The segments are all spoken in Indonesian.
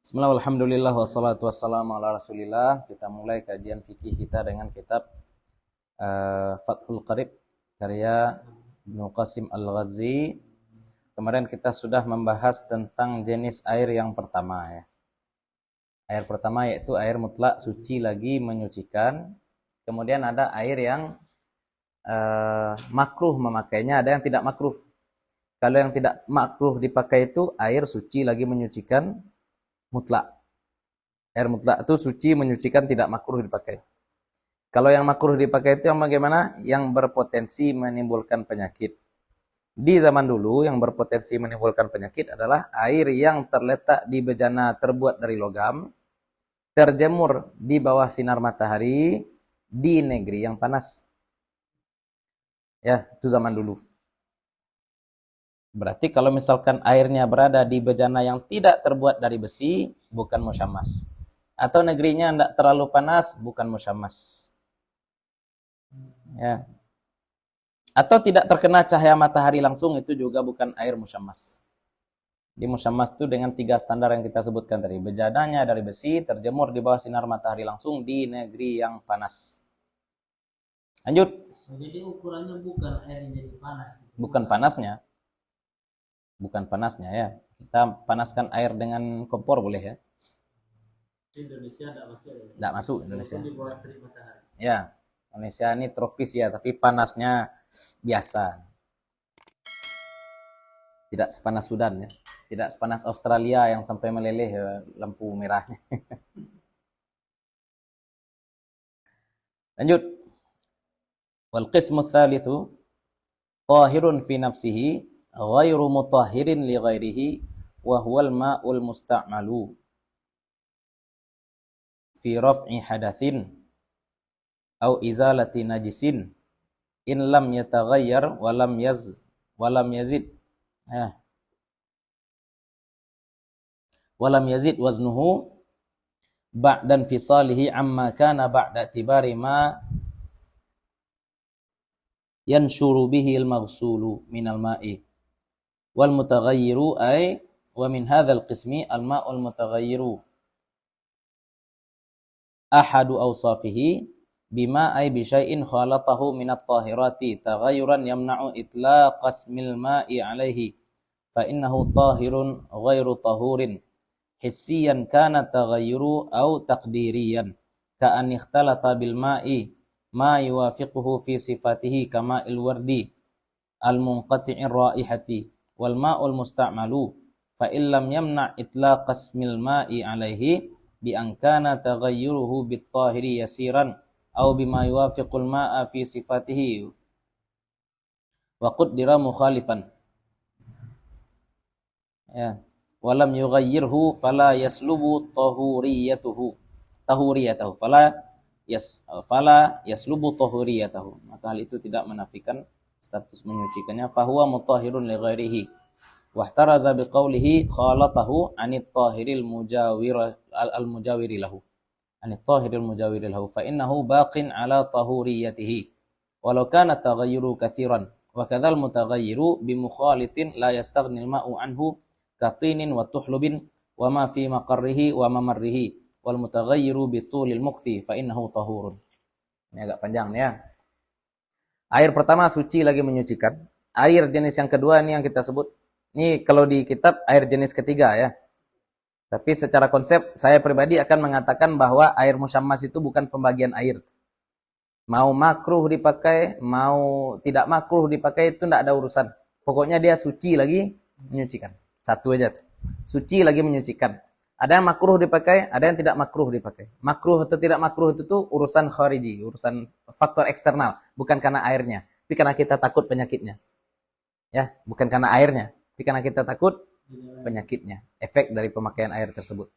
Bismillah, alhamdulillah, wassalatu wassalamu ala rasulillah. Kita mulai kajian fikih kita dengan kitab Fathul Qarib, karya Ibnu Qasim Al-Ghazi. Kemarin kita sudah membahas tentang jenis air yang pertama ya. Air pertama yaitu air mutlak, suci lagi menyucikan. Kemudian ada air yang makruh memakainya, ada yang tidak makruh. Kalau yang tidak makruh dipakai itu air suci lagi menyucikan mutlak. Air mutlak itu suci menyucikan, tidak makruh dipakai. Kalau yang makruh dipakai itu yang bagaimana? Yang berpotensi menimbulkan penyakit. Di zaman dulu yang berpotensi menimbulkan penyakit adalah air yang terletak di bejana terbuat dari logam, terjemur di bawah sinar matahari di negeri yang panas. Ya, itu zaman dulu. Berarti kalau misalkan airnya berada di bejana yang tidak terbuat dari besi, bukan musyammas. Atau negerinya tidak terlalu panas, bukan musyammas. Ya. Atau tidak terkena cahaya matahari langsung, itu juga bukan air musyammas. Di musyammas itu dengan 3 standar yang kita sebutkan tadi. Bejananya dari besi, terjemur di bawah sinar matahari langsung di negeri yang panas. Lanjut. Jadi ukurannya bukan air yang jadi panas. Bukan panasnya. Bukan panasnya ya. Kita panaskan air dengan kompor boleh ya. Indonesia tidak masuk ya? Tidak masuk Indonesia. Di bawah terik matahari. Ya, Indonesia ini tropis ya, tapi panasnya biasa. Tidak sepanas Sudan ya. Tidak sepanas Australia yang sampai meleleh lampu merahnya. Lanjut. Wal qismu tsalitsu tahirun fi nafsihi ghairu mutahhirin li ghairihi wa huwal ma'ul musta'malu fi raf'i hadatsin au izalati najisin in lam yataghayyar wa lam yazid wa lam yazid waznuhu ba'da infisalihi amma kana ba'da tibari ma yanshuru bihi al-maghsulu minal ma'i wal mutaghayyiru ay wa min hadzal qismi al-ma'ul mutaghayyiru ahadu awsafihi bima ay bi syai'in khalatahu min at-tahirati taghayyuran yamna'u itlaq qasmil ma'i alayhi fa innahu tahirun ghairu tahurin hissiyan kana taghayyuru aw taqdiriyan ka an ikhtalata bil ma'i ma yuwafiquhu fi sifatihi kama al-wardi al-munqati'ir raihati wal ma'ul musta'malu fa illam yamna' itlaq qasmil ma'i alaihi bi an kana taghayyuruhu bit tahiri yasiran aw bima yuwafiqul ma'a fi sifatihi wa qaddara mukhalifan ya walam yughayyirhu fala yaslubu tahuriyatahu fala yaslubu tahuriyatahu, maka hal itu tidak menafikan status menyucikannya. Fahuwa mutahhirun li ghairihi wahtaraza biqaulihi khalatahu anit tahiril mujawiri lahu fa innahu baqin ala tahuriyatihi walau kana taghayyuru katsiran wa kadzal mutaghayyiru bimukhalitin la yastaghnil ma'u anhu katinin wa tuhlubin wa ma fi maqarrihi wa mamarrihi wal mutaghayyiru bitulil mukthi fa innahu tahurun. Ini agak panjang nih ya. Air pertama suci lagi menyucikan. Air jenis yang kedua ini yang kita sebut. Ini kalau di kitab air jenis ketiga ya. Tapi secara konsep saya pribadi akan mengatakan bahwa air musyammas itu bukan pembagian air. Mau makruh dipakai, mau tidak makruh dipakai itu tidak ada urusan. Pokoknya dia suci lagi menyucikan. Satu aja tuh. Suci lagi menyucikan. Ada yang makruh dipakai, ada yang tidak makruh dipakai. Makruh atau tidak makruh itu tuh urusan khariji, urusan faktor eksternal, bukan karena airnya, tapi karena kita takut penyakitnya. Ya, bukan karena airnya, tapi karena kita takut penyakitnya, efek dari pemakaian air tersebut.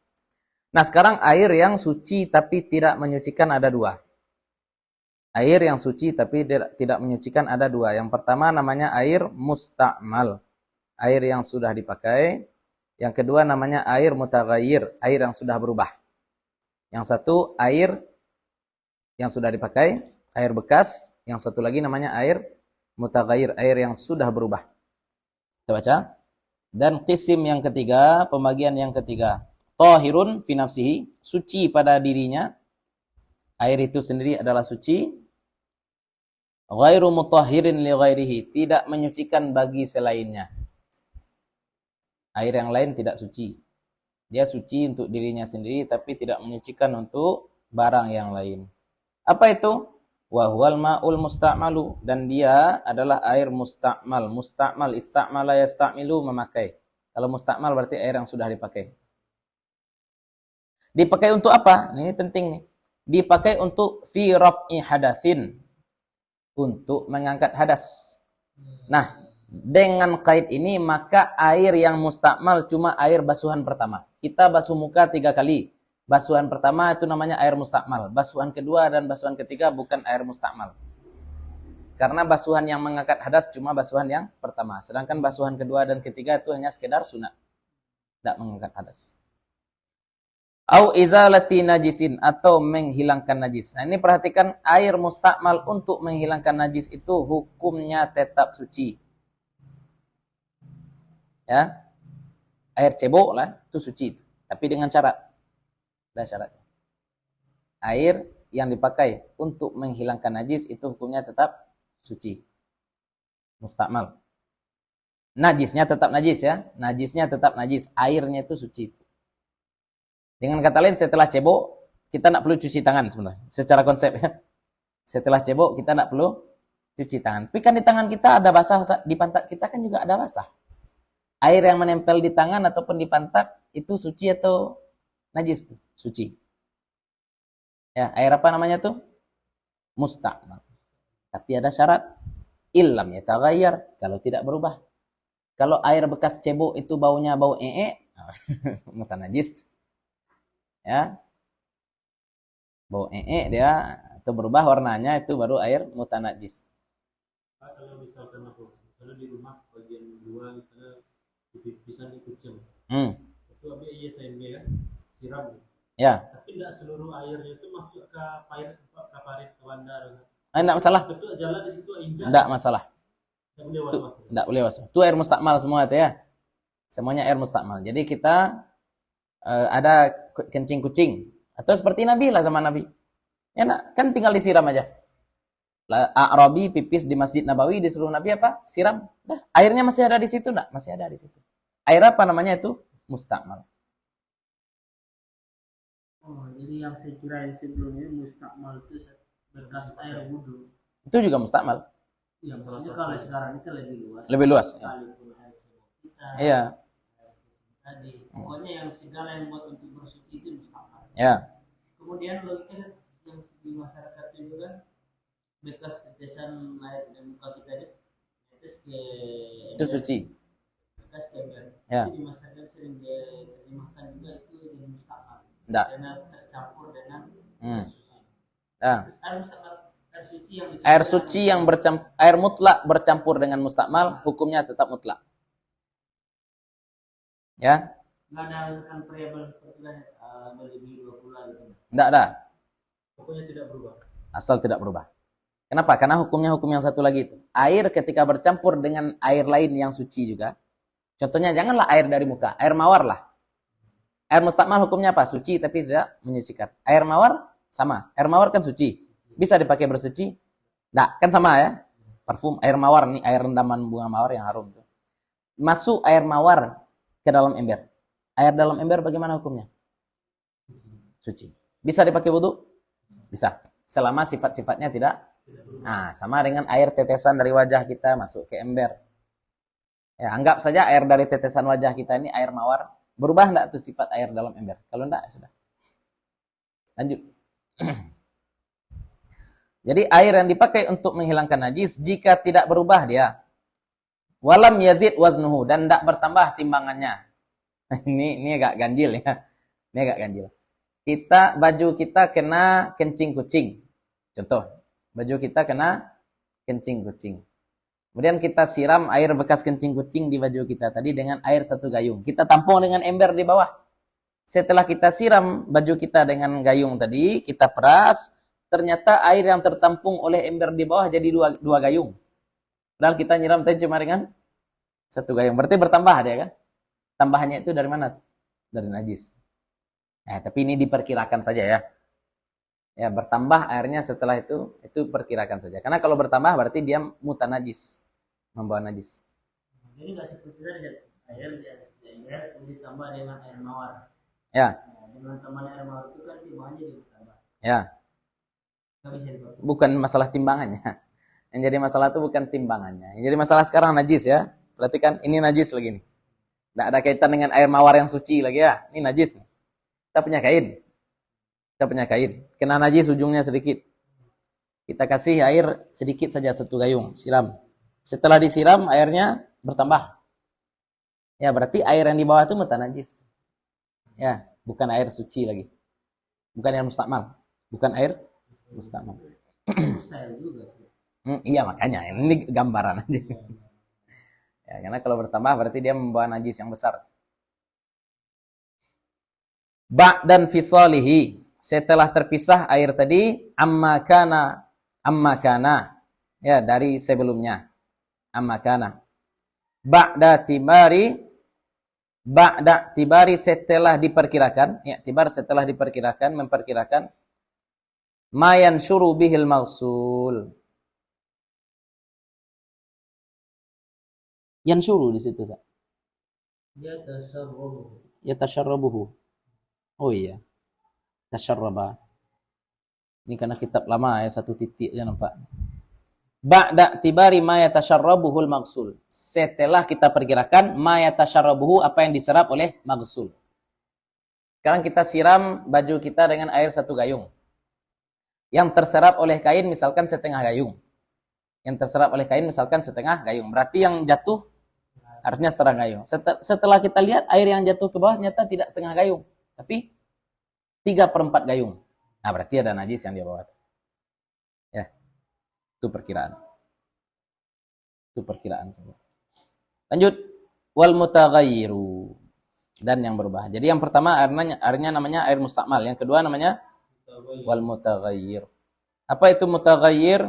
Nah, sekarang air yang suci tapi tidak menyucikan ada 2. Air yang suci tapi tidak menyucikan ada 2. Yang pertama namanya air musta'mal, air yang sudah dipakai. Yang kedua namanya air mutaghayyir, air yang sudah berubah. Yang satu air yang sudah dipakai, air bekas. Yang satu lagi namanya air mutaghayyir, air yang sudah berubah. Kita baca. Dan qisim yang ketiga, pembagian yang ketiga. tahirun fi nafsihi, suci pada dirinya. Air itu sendiri adalah suci. Ghairu mutahhirin li ghairihi, tidak menyucikan bagi selainnya. Air yang lain tidak suci. Dia suci untuk dirinya sendiri tapi tidak menyucikan untuk barang yang lain. Apa itu? Wa huwal ma'ul musta'malu, dan dia adalah air musta'mal. Musta'mal, ista'mala yasta'milu, memakai. Kalau musta'mal berarti air yang sudah dipakai. Dipakai untuk apa? Ini penting nih. Dipakai untuk fi raf'i hadatsin, untuk mengangkat hadas. Nah, dengan kait ini maka air yang mustakmal cuma air basuhan pertama. Kita basuh muka 3 kali. Basuhan pertama itu namanya air mustakmal. Basuhan kedua dan basuhan ketiga bukan air mustakmal. Karena basuhan yang mengangkat hadas cuma basuhan yang pertama. Sedangkan basuhan kedua dan ketiga itu hanya sekedar sunat. Tidak mengangkat hadas. Au izalati najisin, atau menghilangkan najis. Nah, ini perhatikan, air mustakmal untuk menghilangkan najis itu hukumnya tetap suci. Ya. Air cebok lah itu suci, tapi dengan syarat. Ada syaratnya. Air yang dipakai untuk menghilangkan najis itu hukumnya tetap suci. Mustakmal. Najisnya tetap najis ya. Najisnya tetap najis. Airnya itu suci. Dengan kata lain, setelah cebok, kita nak perlu cuci tangan sebenarnya. Secara konsep ya. Setelah cebok, kita nak perlu cuci tangan. Tapi kan di tangan kita ada basah, di pantat kita kan juga ada basah. Air yang menempel di tangan ataupun di pantat, itu suci atau najis tuh? Suci. Ya, air apa namanya tuh? Mustakmal. Tapi ada syarat. Illam yataghayyar, kalau tidak berubah. Kalau air bekas cebok itu baunya bau mutan najis. Ya. Bau dia atau berubah warnanya, itu baru air mutanajis. Kalau misalkan aku, kalau di rumah bagian dua misalnya pipisan dikucing. Itu habis iya saya kan siram. Ya. Tapi tidak seluruh airnya itu masuk ke parit ke bandar. Enggak masalah. Itu jalan di situ injak. Enggak masalah. Enggak boleh was. Itu air mustakmal semua itu ya. Semuanya air mustakmal. Jadi kita ada kencing kucing atau seperti Nabi lah, sama Nabi. Ya nak, kan tinggal disiram aja. A'rabi pipis di Masjid Nabawi, disuruh Nabi apa? Siram. Dah, airnya masih ada di situ enggak? Masih ada di situ. Air apa namanya itu? Mustakmal. Oh, jadi yang saya kira yang sebelumnya mustakmal itu bekas air wudhu. Itu juga mustakmal. Iya, maksudnya kalau sekarang itu lebih luas. Lebih luas. Ya. Kita, iya. Tadi, pokoknya yang segala yang buat untuk bersuci itu mustakmal. Ya. Kemudian logika yang di masyarakat itu kan bekas tetesan air di muka kita itu suci. Bekas kember. Ya. Itu di masyarakat sering diterjemahkan juga itu jadi mustakmal. Enggak. Karena tercampur dengan suci. Ya. Air mustakmal, air suci yang air mutlak bercampur dengan mustakmal, hukumnya tetap mutlak. Ya. Enggak ada misalkan variabel seperti lebih 20 gitu. Enggak ada. Pokoknya tidak berubah. Asal tidak berubah. Kenapa? Karena hukumnya hukum yang satu lagi itu. Air ketika bercampur dengan air lain yang suci juga. Contohnya janganlah air dari muka, air mawar lah. Air mustakmal hukumnya apa? Suci tapi tidak menyucikan. Air mawar sama. Air mawar kan suci. Bisa dipakai bersuci? Enggak, kan sama ya. Parfum air mawar nih, air rendaman bunga mawar yang harum tuh. Masuk air mawar ke dalam ember. Air dalam ember bagaimana hukumnya? Suci. Bisa dipakai wudhu? Bisa. Selama sifat-sifatnya tidak. Nah, sama dengan air tetesan dari wajah kita masuk ke ember. Ya, anggap saja air dari tetesan wajah kita ini air mawar. Berubah enggak tuh sifat air dalam ember? Kalau enggak, sudah. Lanjut. Jadi air yang dipakai untuk menghilangkan najis jika tidak berubah dia. Walam yazid waznuhu, dan tidak bertambah timbangannya. Ini agak ganjil ya. Ini agak ganjil. Baju kita kena kencing kucing. Contoh, baju kita kena kencing kucing. Kemudian kita siram air bekas kencing kucing di baju kita tadi dengan air 1 gayung. Kita tampung dengan ember di bawah. Setelah kita siram baju kita dengan gayung tadi, kita peras, ternyata air yang tertampung oleh ember di bawah jadi 2 gayung. Padahal kita nyiram tadi cuma dengan 1 gayung. Berarti bertambah dia kan? Tambahannya itu dari mana? Dari najis. Tapi ini diperkirakan saja ya. Ya, bertambah airnya setelah itu perkirakan saja. Karena kalau bertambah berarti dia mutanajis, membawa najis. Jadi nggak seperti tadi air ditambah dengan air mawar. Ya. Nah, dengan tambahan air mawar itu kan timbangannya ditambah. Ya. Nggak bisa dipakai. Bukan masalah timbangannya. Yang jadi masalah itu bukan timbangannya. Yang jadi masalah sekarang najis ya. Berarti kan ini najis lagi nih. Nggak ada kaitan dengan air mawar yang suci lagi ya. Ini najis nih. Kita punya kain. Kena najis ujungnya sedikit. Kita kasih air sedikit saja 1 gayung. Siram. Setelah disiram airnya bertambah. Ya berarti air yang di bawah itu mutanajis. Ya, bukan air suci lagi. Bukan air mustakmal. Bukan air mustakmal. Mustahil juga. Iya makanya. Ini gambaran aja. Ya, karena kalau bertambah berarti dia membawa najis yang besar. Ba'dan fisalihi. Setelah terpisah air tadi, amma kana, ya dari sebelumnya, amma kana. Ba'da tibari setelah diperkirakan, ya tibar setelah diperkirakan, memperkirakan, mayan syuru bihil maghsul. Yang syuru di situ, Sa. Ya tasyarrabuhu. Oh iya. Tasyarraba. Ini karena kitab lama ya, 1 titik aja nampak. Ba'da tibari ma yatasharrabuhul maghsul. Setelah kita perkirakan ma yatasharrabuhu, apa yang diserap oleh maghsul. Sekarang kita siram baju kita dengan air 1 gayung. Yang terserap oleh kain misalkan setengah gayung. Berarti yang jatuh harusnya setengah gayung. Setelah kita lihat air yang jatuh ke bawah nyata tidak setengah gayung, tapi 3/4 gayung. Nah, berarti ada najis yang di bawah. Ya. Itu perkiraan. Lanjut. Wal mutaghayyiru. Dan yang berubah. Jadi yang pertama airnya namanya air mustakmal. Yang kedua namanya wal mutaghayyir. Apa itu mutaghayyir?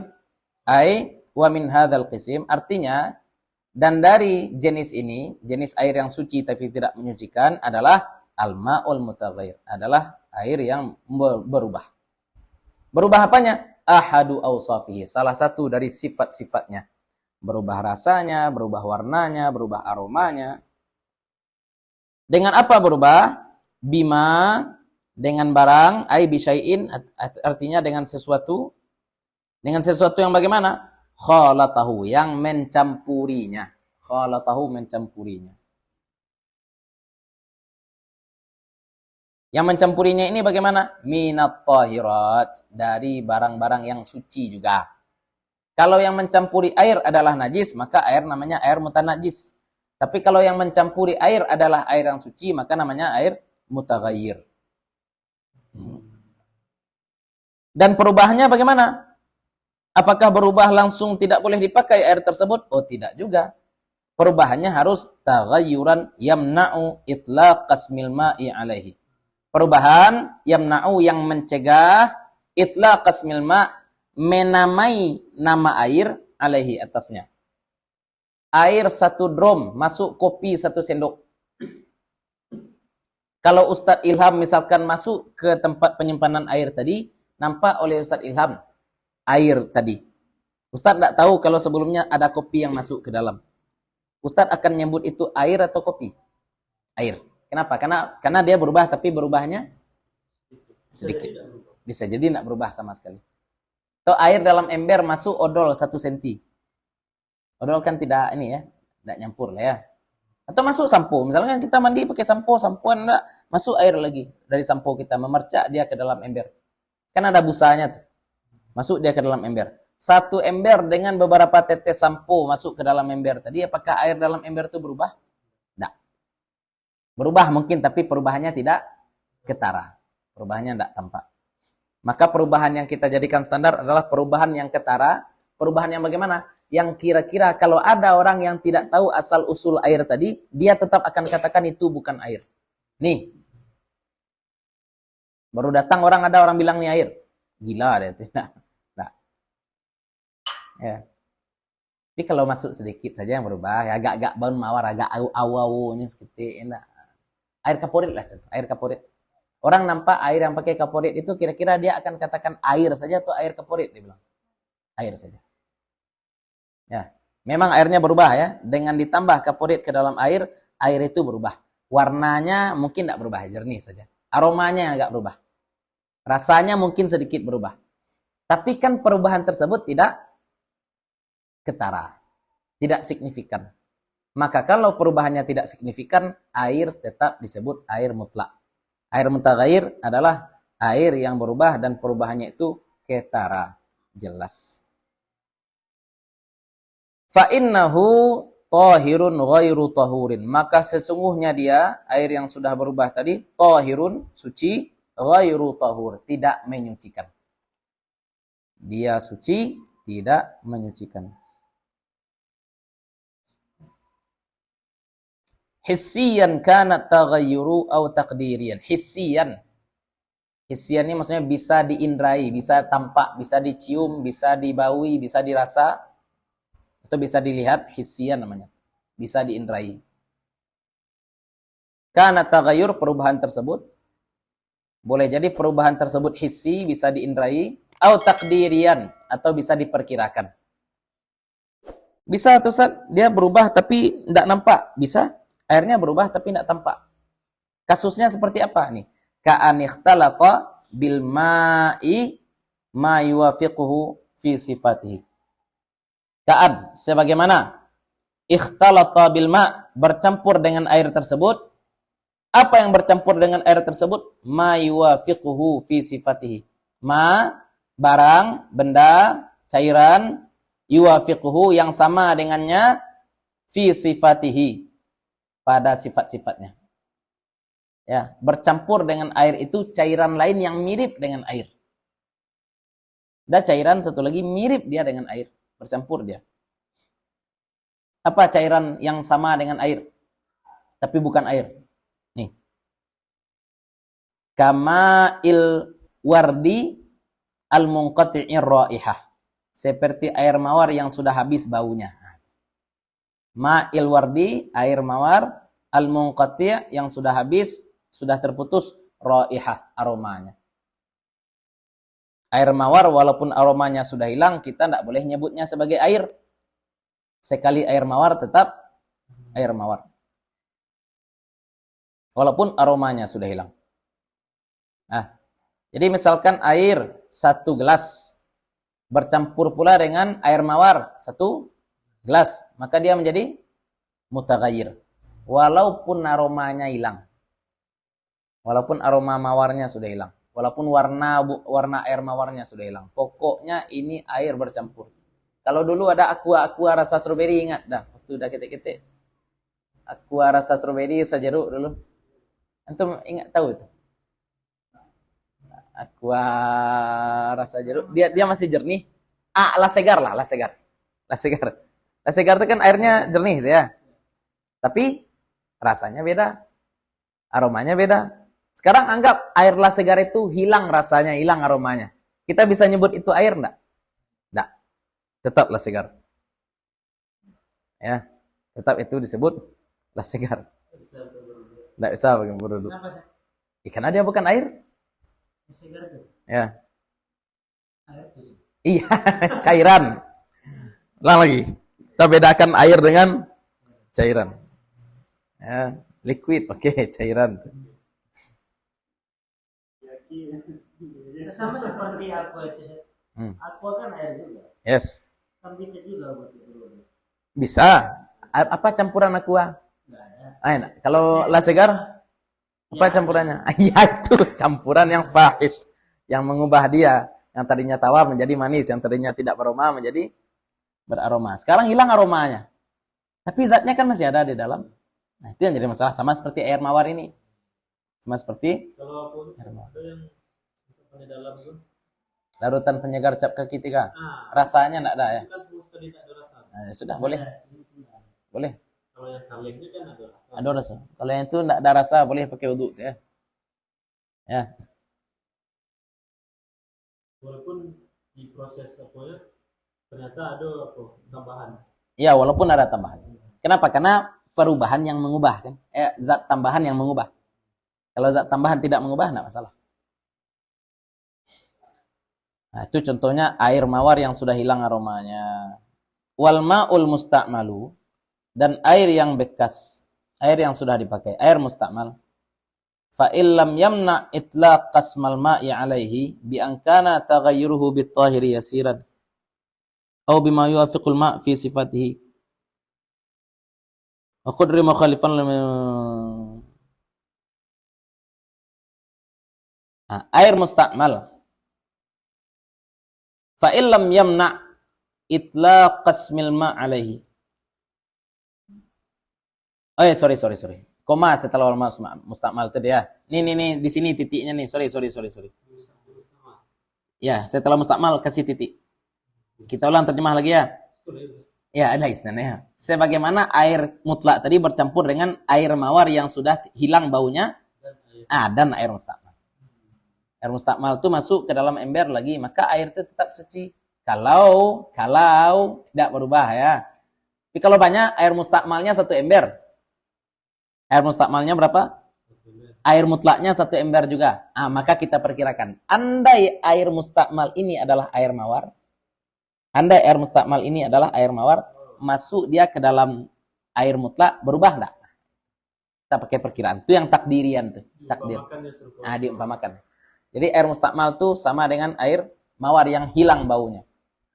Ai wa min hadzal qisim. Artinya dan dari jenis ini, jenis air yang suci tapi tidak menyucikan adalah al-ma'ul mutaghayyir, adalah air yang berubah. Berubah apanya? Ahadu awsafihi, salah satu dari sifat-sifatnya. Berubah rasanya, berubah warnanya, berubah aromanya. Dengan apa berubah? Bima, dengan barang, ai bisyai'in, artinya dengan sesuatu. Dengan sesuatu yang bagaimana? Khalatahu, yang mencampurinya. Yang mencampurinya ini bagaimana? Minat tahirat, dari barang-barang yang suci juga. Kalau yang mencampuri air adalah najis, maka air namanya air mutanajis. Tapi kalau yang mencampuri air adalah air yang suci, maka namanya air mutaghayyir. Dan perubahannya bagaimana? Apakah berubah langsung tidak boleh dipakai air tersebut? Oh, tidak juga. Perubahannya harus taghayyuran yamna'u itlaqas ma'i alaihi. Perubahan yamna'u yang mencegah itlaqas ma', menamai nama air alaihi atasnya. Air 1 drum masuk kopi 1 sendok. Kalau Ustadz Ilham misalkan masuk ke tempat penyimpanan air tadi, nampak oleh Ustadz Ilham air tadi. Ustadz tidak tahu kalau sebelumnya ada kopi yang masuk ke dalam. Ustadz akan menyebut itu air atau kopi? Air. Kenapa? Karena dia berubah, tapi berubahnya sedikit. Bisa jadi tidak berubah sama sekali. Atau air dalam ember masuk odol 1 senti. Odol kan tidak tidak nyampur lah ya. Atau masuk sampo. Misalnya kita mandi pakai sampo enggak masuk air lagi dari sampo kita, memercak dia ke dalam ember. Kan ada busanya tuh. Masuk dia ke dalam ember. 1 ember dengan beberapa tetes sampo masuk ke dalam ember tadi, apakah air dalam ember itu berubah? Tidak. Berubah mungkin, tapi perubahannya tidak ketara. Perubahannya tidak tampak. Maka perubahan yang kita jadikan standar adalah perubahan yang ketara. Perubahan yang bagaimana? Yang kira-kira kalau ada orang yang tidak tahu asal-usul air tadi, dia tetap akan katakan itu bukan air. Nih. Baru datang ada orang bilang ini air. Gila dia itu. Nah. Ya. Tapi kalau masuk sedikit saja yang berubah, ya agak-agak bau mawar, agak au-au ini seperti enak. Air kaporit lah contoh, air kaporit. Orang nampak air yang pakai kaporit itu kira-kira dia akan katakan air saja atau air kaporit, dia bilang. Air saja. Ya, memang airnya berubah ya. Dengan ditambah kaporit ke dalam air itu berubah. Warnanya mungkin tidak berubah, jernih saja. Aromanya agak berubah. Rasanya mungkin sedikit berubah. Tapi kan perubahan tersebut tidak ketara, tidak signifikan. Maka kalau perubahannya tidak signifikan, air tetap disebut air mutlak. Air mutaghayyir adalah air yang berubah dan perubahannya itu ketara, jelas. Fa innahu tahirun ghairu tahurin. Maka sesungguhnya dia, air yang sudah berubah tadi, tahirun, suci, ghairu tahur, tidak menyucikan. Dia suci, tidak menyucikan. Hissiyan kana taghayyuru au taqdiriyan. Hissiyan. Hissiyan ini maksudnya bisa diindrai, bisa tampak, bisa dicium, bisa dibaui, bisa dirasa, atau bisa dilihat. Hissiyan namanya. Bisa diindrai. Kana taghayyur, perubahan tersebut. Boleh jadi perubahan tersebut hissi, bisa diindrai, au taqdiriyan, atau bisa diperkirakan. Bisa tuh Ustaz, dia berubah tapi tidak nampak. Bisa. Airnya berubah tapi tidak tampak. Kasusnya seperti apa nih? Ka'an ikhtalata bil ma'i ma yuwafiquhu fi sifatihi. Ka'an, sebagaimana ikhtalata bil ma', bercampur dengan air tersebut. Apa yang bercampur dengan air tersebut? Ma yuwafiquhu fi sifatihi. Ma, barang, benda, cairan, yuwafiquhu, yang sama dengannya, fi sifatihi, pada sifat-sifatnya. Ya, bercampur dengan air itu cairan lain yang mirip dengan air. Ada cairan satu lagi mirip dia dengan air, bercampur dia. Apa cairan yang sama dengan air tapi bukan air? Nih. Kama'il wardi al-munqati'ir raihah. Seperti air mawar yang sudah habis baunya. Ma'il wardi, air mawar, al-munqati', yang sudah habis, sudah terputus, raihah, aromanya. Air mawar walaupun aromanya sudah hilang, kita tidak boleh nyebutnya sebagai air. Sekali air mawar tetap air mawar. Walaupun aromanya sudah hilang. Nah, jadi misalkan air 1 gelas bercampur pula dengan air mawar 1 gelas, maka dia menjadi mutaghayyir. Walaupun aromanya hilang. Walaupun aroma mawarnya sudah hilang. Walaupun warna air mawarnya sudah hilang. Pokoknya ini air bercampur. Kalau dulu ada aqua rasa stroberi, ingat dah, waktu udah ketik-ketik. Aqua rasa stroberi sejeruk dulu. Antum ingat tahu itu? Aqua rasa jeruk, dia masih jernih. Lasegar lah, lasegar. Lasegar itu kan airnya jernih ya. Tapi rasanya beda. Aromanya beda. Sekarang anggap air lasegar itu hilang rasanya, hilang aromanya. Kita bisa nyebut itu air enggak? Enggak. Tetap lasegar. Ya, tetap itu disebut lasegar. Enggak bisa pakai beruduk. Karena dia bukan air. Ya. Iya, cairan. Ulang lagi. Kita bedakan air dengan cairan. Ya, liquid, oke, cairan. Sama seperti aqua itu. Aqua kan air juga. Yes. Kan bisa juga buat itu. Bisa. Apa campuran aqua? Enggak ada. Kalau lasegar apa campurannya? Iya, itu campuran yang fahish, yang mengubah dia, yang tadinya tawar menjadi manis, yang tadinya tidak beraroma menjadi beraroma. Sekarang hilang aromanya. Tapi zatnya kan masih ada di dalam. Nah, itu yang jadi masalah, sama seperti air mawar ini. Sama seperti kalau air mawar. Ada yang dalam itu larutan penyegar cap kaki 3. Rasanya enggak ada ya? Kan semua sekali tak ada rasa. Nah, sudah boleh. Boleh. Kalau yang kalengnya kan ada rasa. Ada rasa. Kalau yang itu enggak ada rasa, boleh pakai wudu ya. Ya. Walaupun di proses apa ya, ternyata ada apa tambahan. Ya, walaupun ada tambahan. Kenapa? Karena perubahan yang mengubah kan. Zat tambahan yang mengubah. Kalau zat tambahan tidak mengubah, enggak masalah. Nah, itu contohnya air mawar yang sudah hilang aromanya. Wal ma'ul musta'malu, dan air yang bekas, air yang sudah dipakai, air musta'mal. Fa illam yamna itlaq qasmal ma'i alaihi bi an kana taghayyuruhu bit tahiri yasiran aw bima yuwafiqul ma' fi sifatihi. Wa qadri mukhalifan air musta'mal. Fa illam yamna itlaq qasmil ma' alaihi. Oh ya, sorry. Koma setelah wal musta'mal itu dia. Nih di sini titiknya nih. Sorry. Ya, setelah musta'mal kasih titik. Kita ulang terjemah lagi ya. Ya, ada istilahnya. Sebagaimana air mutlak tadi bercampur dengan air mawar yang sudah hilang baunya, dan air musta'mal. Air musta'mal itu masuk ke dalam ember lagi, maka air itu tetap suci. Kalau tidak berubah ya. Tapi kalau banyak, air musta'malnya satu ember. Air musta'malnya berapa? Air mutlaknya satu ember juga. Maka kita perkirakan, andai air musta'mal ini adalah air mawar, masuk dia ke dalam air mutlak, berubah enggak? Kita pakai perkiraan. Itu yang takdirian tuh. Takdir. Diumpamakan. Jadi air musta'mal itu sama dengan air mawar yang hilang baunya.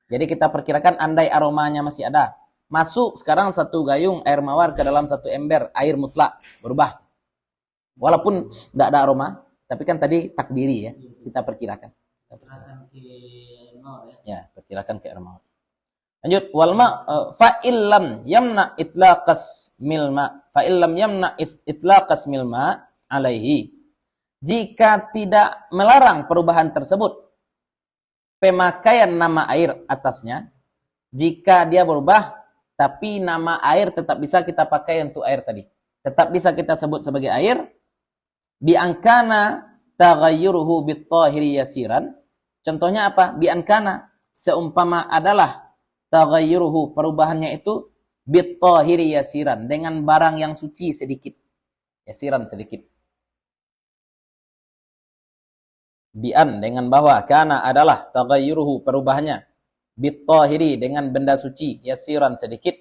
Jadi kita perkirakan andai aromanya masih ada, masuk sekarang satu gayung air mawar ke dalam satu ember air mutlak, berubah. Walaupun tidak ada aroma, tapi kan tadi takdiri ya, kita perkirakan. Perkirakan ke air mawar. Lanjut, wal ma fa illam yamna itlaqas milma, fa illam yamna itlaqas milma alaihi. Jika tidak melarang perubahan tersebut, pemakaian nama air atasnya, jika dia berubah, tapi nama air tetap bisa kita pakai untuk air tadi. Tetap bisa kita sebut sebagai air. Bi'ankana taghayyuruhu bit-tahiri yasiran. Contohnya apa? Bi'ankana, seumpama adalah taghayyuruhu, perubahannya itu bit-tahiri yasiran, dengan barang yang suci sedikit. Yasiran sedikit. Bi'an, dengan bahwa kana adalah taghayyuruhu, perubahannya bit-tahiri, dengan benda suci, yasiran sedikit.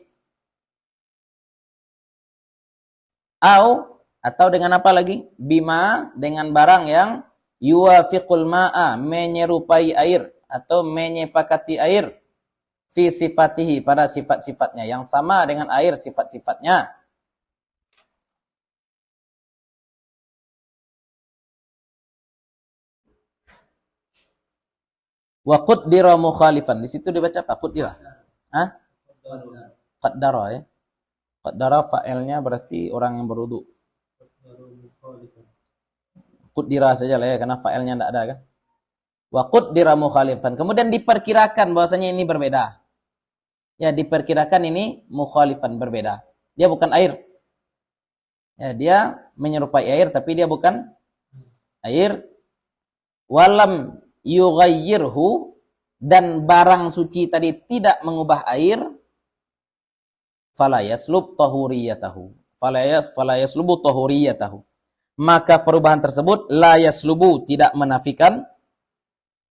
Atau dengan apa lagi? Bima, dengan barang yang yuwafiqul ma'a, menyerupai air atau menyepakati air, fi sifatihi, pada sifat-sifatnya, yang sama dengan air sifat-sifatnya. Wa qaddara mukhalifan. Di situ dibaca apa? Qaddara. Qaddara ya. Qaddara fa'ilnya berarti orang yang berwudu. Qaddara saja lah ya, karena fa'ilnya enggak ada kan. Wa qaddara mukhalifan. Kemudian diperkirakan bahwasanya ini berbeda. Ya, diperkirakan ini mukhalifan, berbeda. Dia bukan air. Ya, dia menyerupai air tapi dia bukan air. Walam yughayyirhu, dan barang suci tadi tidak mengubah air, fala yaslub tahuriyatahu, fala yaslubu tahuriyatahu, maka perubahan tersebut la yaslubu, tidak menafikan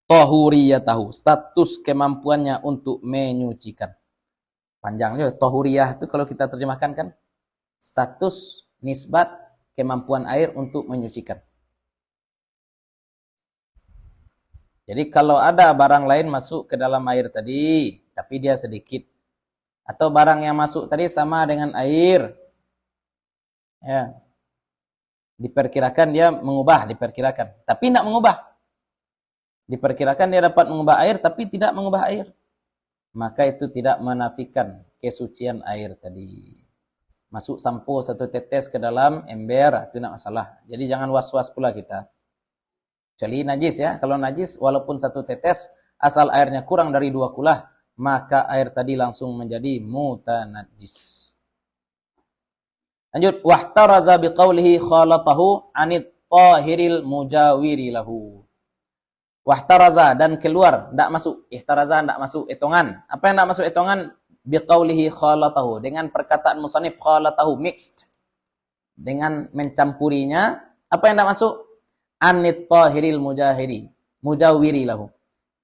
tahuriyatahu, status kemampuannya untuk menyucikan. Panjang juga tahuriyah itu kalau kita terjemahkan kan status nisbat kemampuan air untuk menyucikan. Jadi kalau ada barang lain masuk ke dalam air tadi, tapi dia sedikit, atau barang yang masuk tadi sama dengan air, ya, diperkirakan dia mengubah, diperkirakan, tapi tidak mengubah. Diperkirakan dia dapat mengubah air, tapi tidak mengubah air. Maka itu tidak menafikan kesucian air tadi. Masuk sampo satu tetes ke dalam ember, itu tidak masalah. Jadi jangan was-was pula kita. Kecuali najis ya. Kalau najis walaupun satu tetes, asal airnya kurang dari 2 kulah, maka air tadi langsung menjadi mutanajjis. Lanjut, wahtaraza biqaulihi khalatahu anit tahiril mujawiri lahu. Wahtaraza, dan keluar, tidak masuk. Ihtaraza tidak masuk hitungan. Apa yang tidak masuk hitungan? Biqaulihi khalatahu, dengan perkataan musannif khalatahu, mixed, dengan mencampurinya Apa yang tidak masuk? Anit tahiril mujawiri lahu.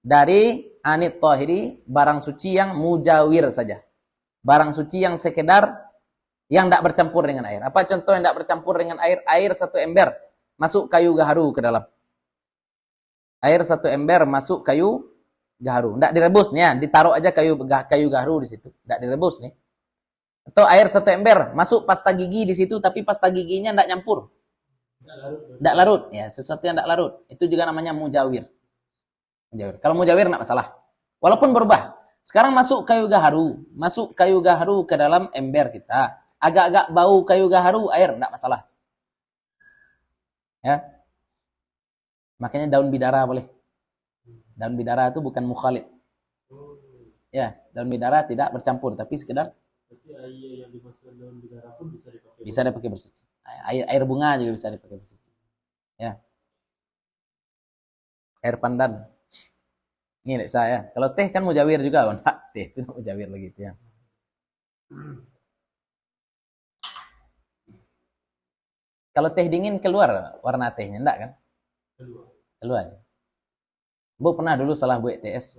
Dari anit tahiri, barang suci yang mujawir saja. Barang suci yang sekedar yang tidak bercampur dengan air. Apa contoh yang tidak bercampur dengan air? Air satu ember masuk kayu gaharu ke dalam. Air satu ember masuk kayu gaharu. Tidak direbus nih, ditaruh aja kayu gaharu di situ. Tidak direbus nih. Atau air satu ember masuk pasta gigi di situ, tapi pasta giginya tidak nyampur. Tidak larut. Ya, sesuatu yang tidak larut. Itu juga namanya mujawir. Kalau mujawir tidak masalah. Walaupun berubah. Sekarang masuk kayu gaharu ke dalam ember kita. Agak-agak bau kayu gaharu, air tidak masalah. Ya. Makanya daun bidara boleh. Daun bidara itu bukan mukhalid. Ya, daun bidara tidak bercampur, tapi sekedar. Berarti air yang dimasukkan daun bidara pun bisa dipakai. Bisa dipakai bersuci. Air bunga juga bisa dipakai bersuci. Ya. Air pandan. Ini tidak bisa ya. Kalau teh kan mujawir juga, nah, teh itu mujawir lagi ya. Kalau teh dingin keluar warna tehnya, enggak kan? Keluar. Bu pernah dulu salah buat teh es.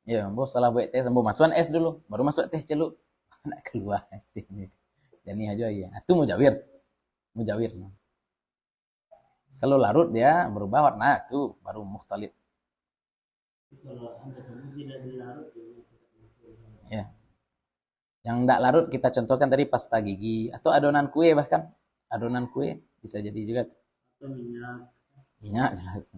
Iya, bu salah buat teh, bu masukan es dulu, baru masuk teh celup. Enggak keluar tehnya. Dan ini aja ya. Itu mujawir. Mujawir. Kalau larut dia berubah warna, itu baru mukhtalif. Ya. Yang enggak larut kita contohkan tadi pasta gigi atau adonan kue bahkan. Adonan kue bisa jadi juga. Minyak jelas.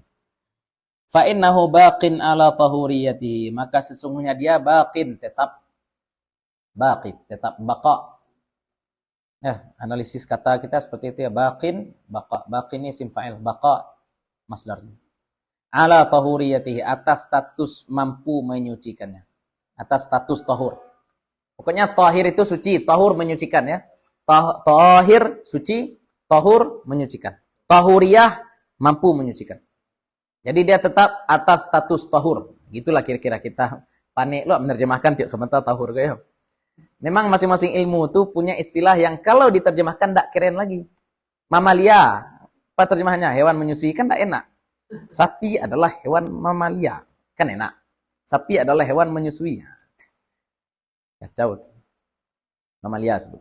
Fa innahu baqin ala tahuriyatihi, maka sesungguhnya dia baqin, tetap baqa. Ya, analisis kata kita seperti itu ya, baqin, baqa. Baqin ini isim fa'il, baqa masdarnya. Ala tahuriyatihi, atas status mampu menyucikannya. Atas status tahur. Pokoknya tahir itu suci, tahur menyucikan ya. Tahir suci, tahur menyucikan. Tahuriyah mampu menyucikan. Jadi dia tetap atas status tahur. Gitulah kira-kira kita panik lo menerjemahkan tiap sementara tahur kayak. Memang masing-masing ilmu itu punya istilah yang kalau diterjemahkan tidak keren lagi. Mamalia, apa terjemahannya? Hewan menyusui kan tidak enak. Sapi adalah hewan mamalia, kan enak. Sapi adalah hewan menyusui. Kacau. Mamalia sebut.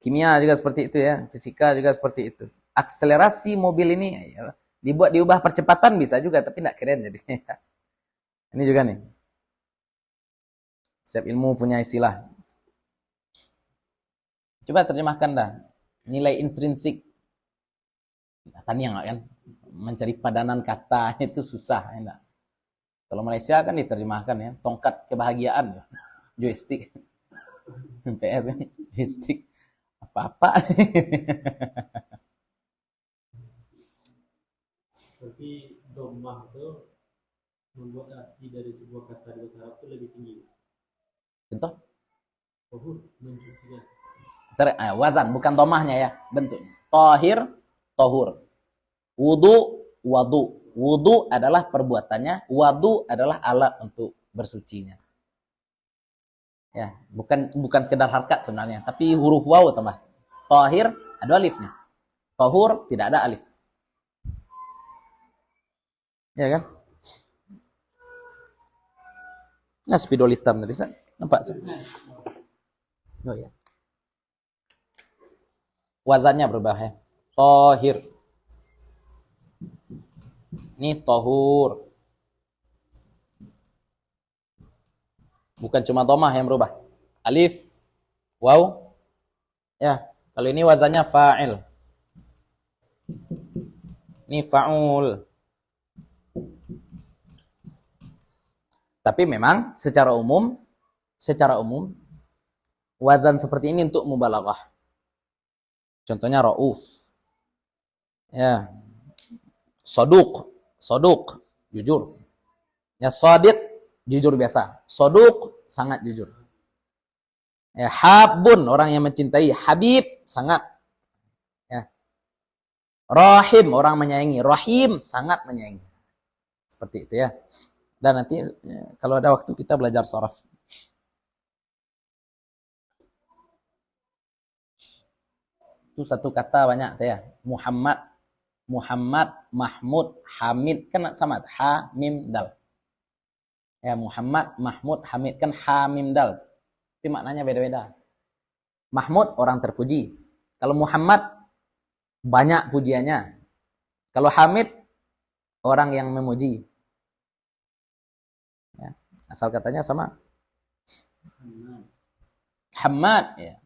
Kimia juga seperti itu ya, fisika juga seperti itu. Akselerasi mobil ini ya, diubah percepatan bisa juga, tapi tidak keren jadinya. Ini juga nih. Setiap ilmu punya istilah. Coba terjemahkan dah. Nilai intrinsik. Kan yang kan mencari padanan kata itu susah, ya. Kalau Malaysia kan diterjemahkan ya, tongkat kebahagiaan, joystick. PS kan, joystick. Apa-apa. Berarti domah itu membuat arti dari sebuah kata di bahasa Arab itu lebih tinggi. Contoh? Tahur, mensucikan. Wazan, bukan domahnya ya, bentuknya. Tahir, tahur. Wudu, wadu. Wudu adalah perbuatannya, wadu adalah alat untuk bersucinya. Ya, bukan sekedar harkat sebenarnya, tapi huruf waw tambah. Tahir ada alifnya. Tahur tidak ada alif. Ya kan? Nah, spidol hitam tadi, nampak? Oh ya. Wazannya berubah ya. Tahir. Ini tahur. Bukan cuma domah yang berubah. Alif, waw. Ya, kalau ini wazannya fa'il. Ini fa'ul. Tapi memang secara umum wazan seperti ini untuk mubalaghah. Contohnya rauf. Ya. Soduk, jujur. Ya, sadiq, jujur biasa. Soduk, sangat jujur. Ya, habun, orang yang mencintai. Habib, sangat. Ya. Rahim, orang menyayangi. Rahim, sangat menyayangi. Seperti itu ya. Dan nanti ya, kalau ada waktu kita belajar sharaf. Itu satu kata banyak ya. Muhammad, Muhammad, Mahmud, Hamid kan sama ha mim dal. Ya, Muhammad, Mahmud, Hamid kan ha mim dal. Tapi maknanya beda-beda. Mahmud orang terpuji. Kalau Muhammad banyak pujiannya. Kalau Hamid orang yang memuji. Ya, asal katanya sama. Hamad ya.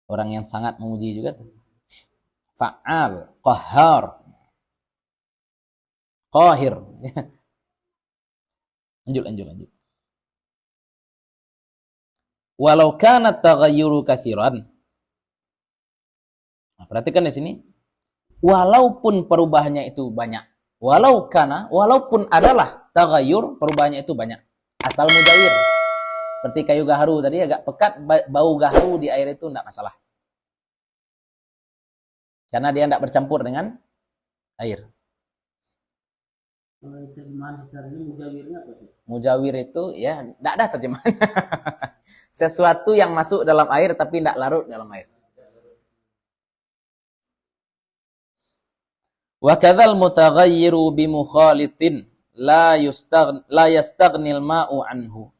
Orang yang sangat memuji juga tuh. Fa'al, qahhar, qahir. Lanjut. Walau kana taghayyuru katsiran. Nah, perhatikan di sini. Walaupun perubahannya itu banyak. Walaupun adalah taghayyur, perubahannya itu banyak. Asal mujawir. Seperti kayu gaharu tadi agak pekat, bau gaharu di air itu enggak masalah. Karena dia tidak bercampur dengan air. Kalau terjemahan secara ini mujawirnya apa sih? Mujawir itu ya tidak ada terjemahan. Sesuatu yang masuk dalam air tapi tidak larut dalam air. Wa kadzal mutaghayyiru bi mukhalitin la yastaghnil ma'u anhu.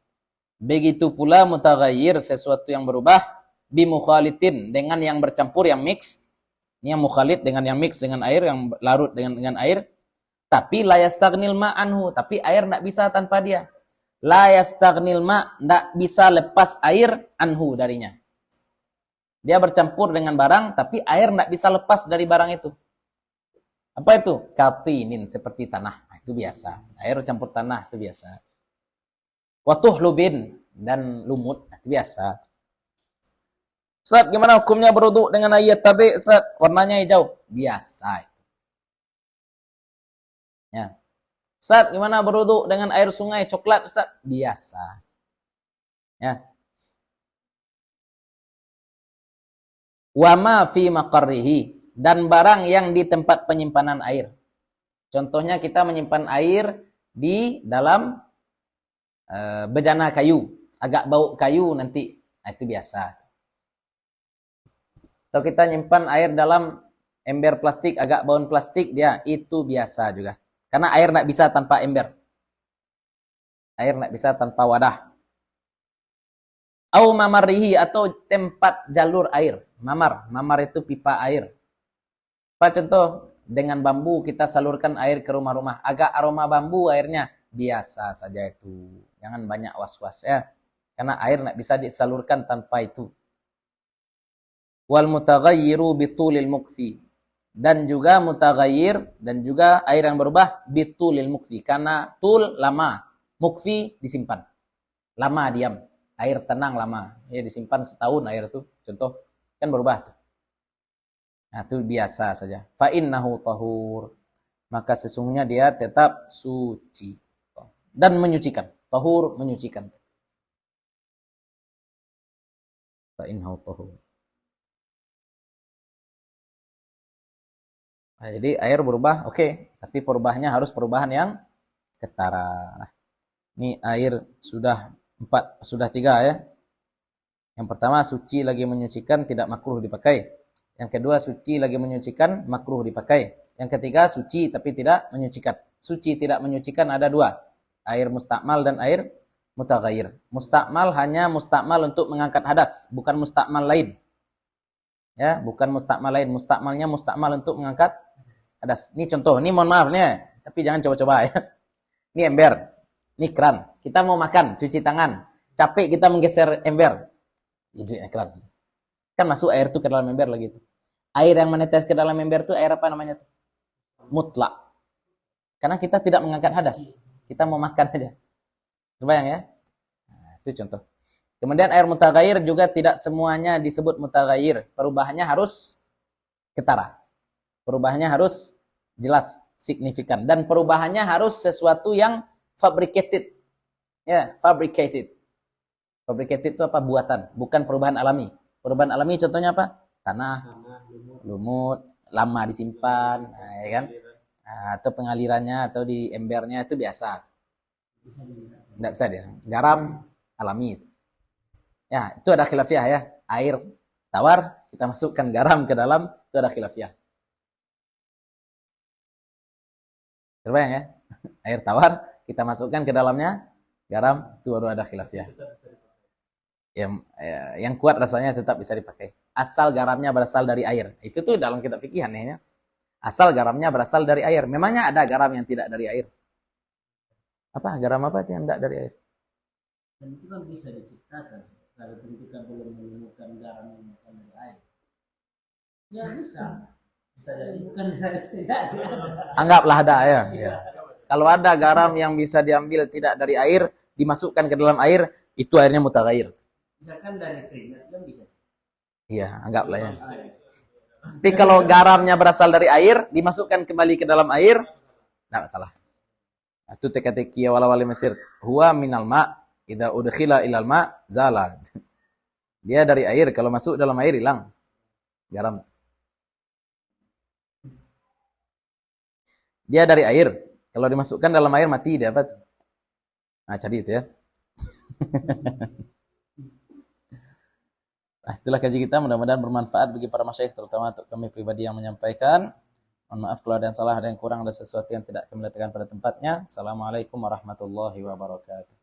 Begitu pula mutaghayyir, sesuatu yang berubah, bi mukhalitin, dengan yang bercampur, yang mix. Ini yang mukhalid dengan yang mix dengan air, yang larut dengan air. Tapi la yastaghnil ma anhu, tapi air tidak bisa tanpa dia. La yastaghnil ma, tidak bisa lepas air anhu darinya. Dia bercampur dengan barang, tapi air tidak bisa lepas dari barang itu. Apa itu? Katinin, seperti tanah. Nah, itu biasa. Air campur tanah itu biasa. Watuhlubin, dan lumut, nah, itu biasa. Ustaz, gimana hukumnya berwudu dengan air tabi, Ustaz? Warnanya hijau. Biasa. Ya. Ustaz, gimana berwudu dengan air sungai coklat, Ustaz? Biasa. Ya. Wa ma fi maqarrihi, dan barang yang di tempat penyimpanan air. Contohnya kita menyimpan air di dalam bejana kayu, agak bau kayu nanti. Nah, itu biasa. Atau kita nyimpan air dalam ember plastik, agak bau plastik, dia itu biasa juga. Karena air tidak bisa tanpa ember. Air tidak bisa tanpa wadah. Au mamarrihi, atau tempat jalur air. Mamar itu pipa air. Apa contoh? Dengan bambu kita salurkan air ke rumah-rumah. Agak aroma bambu airnya. Biasa saja itu. Jangan banyak was-was ya. Karena air tidak bisa disalurkan tanpa itu. Wal mutaghayyiru bitulil mukfi, dan juga mutaghayyir, dan juga air yang berubah bitulil mukfi, karena tul lama, mukfi disimpan lama, diam, air tenang lama ya, disimpan setahun air itu, contoh kan berubah. Nah, itu biasa saja. Fa innahu tahur, maka sesungguhnya dia tetap suci dan menyucikan. Tahur, menyucikan. Fa innahu tahur. Nah, jadi air berubah, oke. Tapi perubahannya harus perubahan yang ketara. Nah, ini air sudah 3 ya. Yang pertama, suci lagi menyucikan, tidak makruh dipakai. Yang kedua, suci lagi menyucikan, makruh dipakai. Yang ketiga, suci tapi tidak menyucikan. Suci tidak menyucikan ada 2. Air mustakmal dan air mutaghayyir. Mustakmal hanya mustakmal untuk mengangkat hadas, bukan mustakmal lain. Ya, bukan mustakmal lain. Mustakmalnya mustakmal untuk mengangkat hadas. Ini contoh, ini mohon maaf nih, tapi jangan coba-coba ya. Ini ember, ini keran. Kita mau makan, cuci tangan. Capek kita menggeser ember. Jadi keran. Kan masuk air tuh ke dalam ember lagi tuh. Air yang menetes ke dalam ember tuh air apa namanya tuh? Mutlak. Karena kita tidak mengangkat hadas. Kita mau makan aja. Kebayang ya? Nah, itu contoh. Kemudian air mutaghayyir juga tidak semuanya disebut mutaghayyir. Perubahannya harus ketara. Perubahannya harus jelas, signifikan. Dan perubahannya harus sesuatu yang fabricated. Ya, fabricated. Fabricated itu apa? Buatan. Bukan perubahan alami. Perubahan alami contohnya apa? Tanah, lumut, lama disimpan. Nah, ya kan? Nah, atau pengalirannya, atau di embernya itu biasa. Tidak bisa dia. Garam, alami. Ya, itu ada khilafiyah ya. Air tawar, kita masukkan garam ke dalam, itu ada khilafiyah. Terbayang ya? Air tawar kita masukkan ke dalamnya garam, itu baru ada khilaf ya. Yang kuat rasanya tetap bisa dipakai. Asal garamnya berasal dari air. Itu tuh dalam kitab fikih anehnya. Asal garamnya berasal dari air. Memangnya ada garam yang tidak dari air? Apa? Garam apa yang tidak dari air? Dan itu kan bisa diciptakan. Kalau kita belum menemukan garam yang bukan dari air. Ya bisa. Bisa jadi bukan dari sini. Anggaplah ada ya. Kalau ada garam yang bisa diambil tidak dari air, dimasukkan ke dalam air, itu airnya mutaghayyir. Misalkan dari keringat kan bisa. Iya, anggaplah ya. Tapi kalau garamnya berasal dari air, dimasukkan kembali ke dalam air, tidak masalah. Itu teka-teki wala-wali Mesir. Huwa minal ma' idza udkhila ilal ma' zala. Dia dari air, kalau masuk dalam air hilang garam. Dia dari air, kalau dimasukkan dalam air mati dia apa tuh? Nah, jadi itu ya. Nah, itulah kaji kita, mudah-mudahan bermanfaat bagi para masyayikh, terutama untuk kami pribadi yang menyampaikan. Mohon maaf kalau ada yang salah, ada yang kurang, ada sesuatu yang tidak kami letakkan pada tempatnya. Assalamualaikum warahmatullahi wabarakatuh.